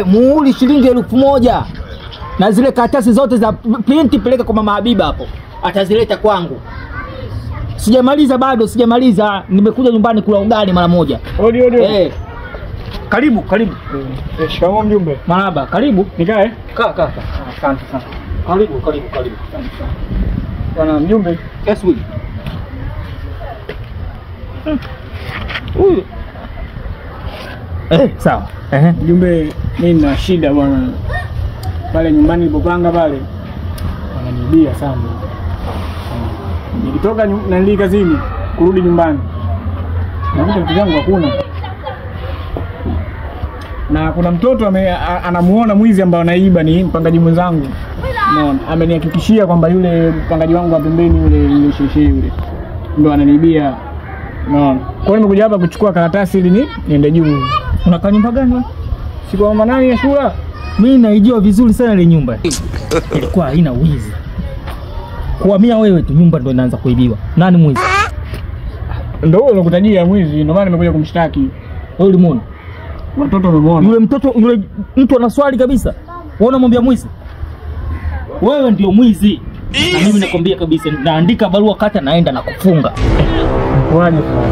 Muhuri shilingi 1000. Na zile karatasi zote za print peleka kwa Mama Habiba hapo. Atazileta kwangu. Sijamaliza bado, sijamaliza. Nimekuja nyumbani kula ugali mara moja. Odi. Karibu. Shikamoo mjumbe. Marhaba, karibu. Nikae? Kaa. Asante sana. Karibu. Bwana mjumbe. Yes, wewe. Huyu. Sawa. Mjumbe, mimi nina shida bwana. Pale nyumbani nilipopanga pale wananiibia sana. Nikitoka nalii kazini kurudi nyumbani nakuta vitu vyangu hakuna. Na kuna mtoto anamuona mwizi ambaye anaiba ni mpangaji mwenzangu. Unaona, amenihakikishia kwamba yule mpangaji wangu wa pembeni yule sheshe yule ndio ananiibia. Unaona. Kwa hiyo nimekuja hapa kuchukua karatasi ili niende juu. Unakaa nyumba gani wewe? Si kwa mama nani ya shule? Mimi naijua vizuri sana ile nyumba. Ilikuwa haina wizi. Kuhamia wewe tu nyumba ndio inaanza kuibiwa. Nani mwizi? Ndio wewe unakutajia mwizi, ndio maana nimekuja kumshtaki. Wewe ulimuona? Watoto wamemuona. Yule mtu ana swali kabisa. Wewe unamwambia mwizi? Wewe ndio mwizi. Na mimi nakwambia kabisa, naandika barua kata naenda na kufunga.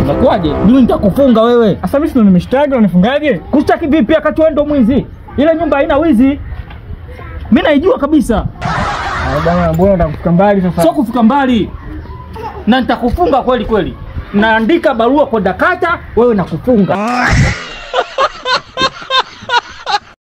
Unakuaje? Mimi nitakufunga wewe. Sasa mimi ndo nimeshtaki, unifungaje? Kushtaki vipi wakati wewe ndo mwizi? Ile nyumba haina wizi. Mimi naijua kabisa. Bwana, mbona unataka kufika mbali sasa? Sio kufika mbali. Na nitakufunga kweli. Naandika barua kwa dakata, wewe nakufunga.